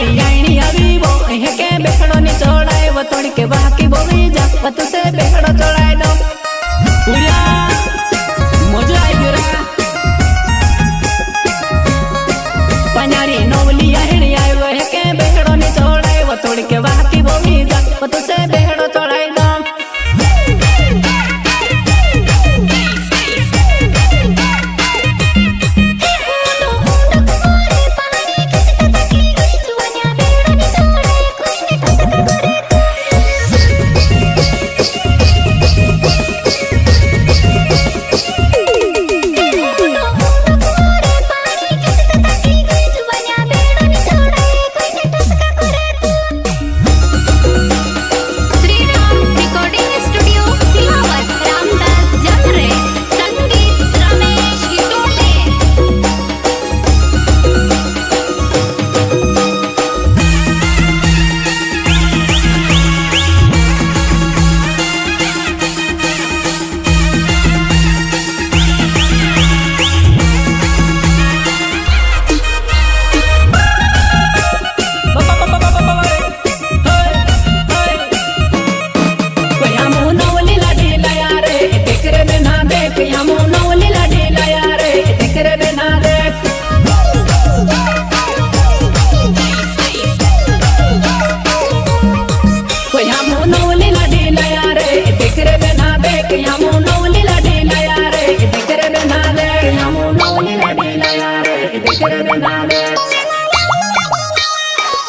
नवली आईनी अभी वो है के बेखड़ो नी चोड़ाए वो तोड़ के बाकी बोली जा वो तुसे बेखड़ो चोड़ाए दो पूरा मजा आई गिरा पन्यारी नवली आईनी आई वो है के बेखड़ो नी चोड़ाए वो तोड़ के बाकी बोली जा वो तुसे बेखड़ो चोड़ाए दो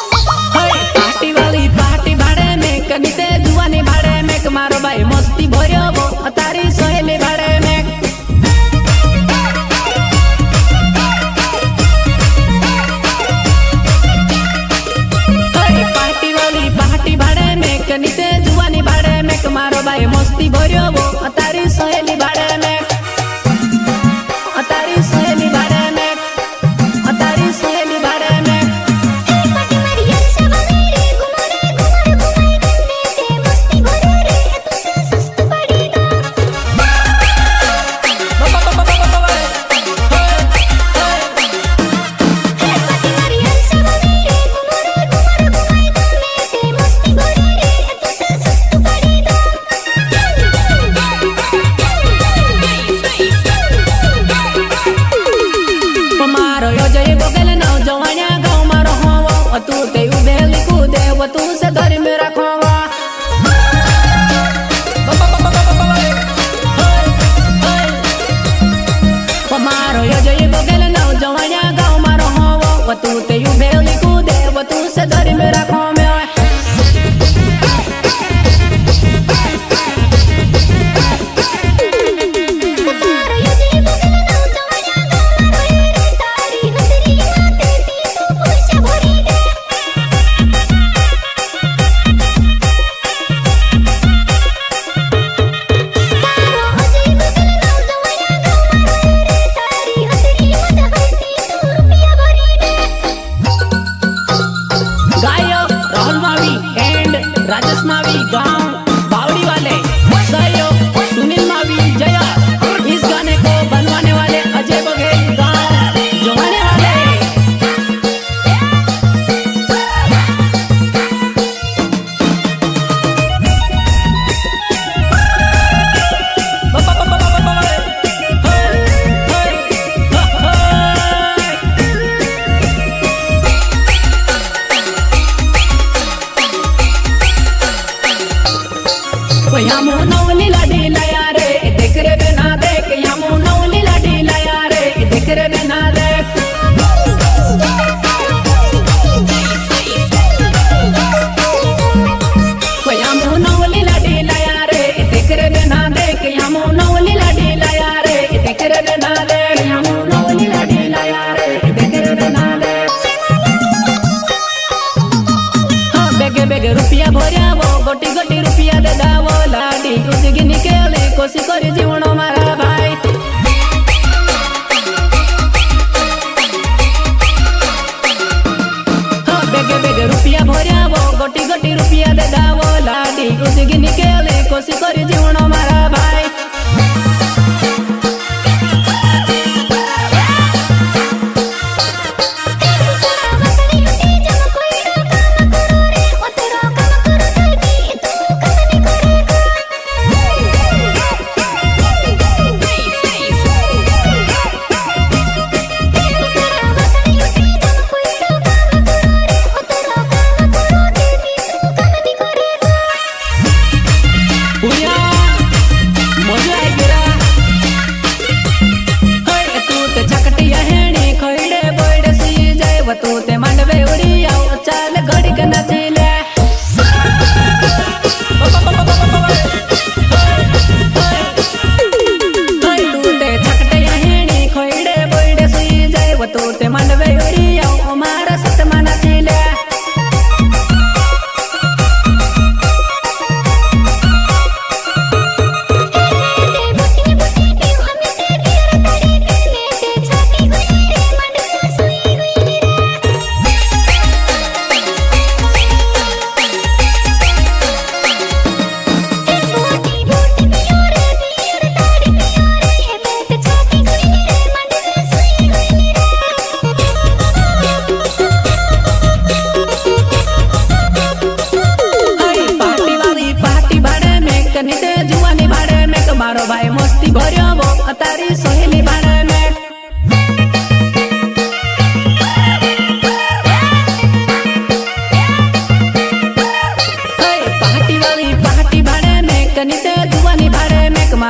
पार्टी वाली पार्टी भाड़े में कनिते जुआनी भाड़े में मारो भाई मस्ती भरियो वो तारी सहेली भाड़े में पार्टी वाली पार्टी भाड़े में कनिते जुआनी भाड़े में मारो भाई मस्ती भरियो वो तारी सहेली भाड़े में तारी सहेली भाड़े में तारी सहेली भाड़े में तू ते उबेली कूदे वो तू से धरी में रखवा मारो यो जो ये बगल ना जवानिया गाँव मारो हो वो तू ते उबेली कूदे वो तू से धरी में रखवा में राजेश मावी गांव बावड़ी वाले सहयोग सुनील मावी जया इस गाने को बनवाने वाले अजय बघेल गांव जमाने वाले यामो नवली लाडी लाया रे देख रे बिना देख यामो नवली लाडी लाया रे देख रे बिना देख यामो नवली लाडी लाया रे देख रे बिना देख यामो नवली लाडी लाया रे देख रे बिना देख यामो नवली लाडी लाया रे देख रे बिना देख हाँ बेगे बेगे रुपया भरिया वो गोटी गोटी रुपया दे दावो लाडी उसकी निकले कोसी करी जीवन मारा भाई हाँ बेगे बेगे रुपया भरिया वो गोटी गोटी रुपया दे दावो लाडी उसकी निकले कोसी करी जीवन मारा भाई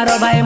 मारो भाई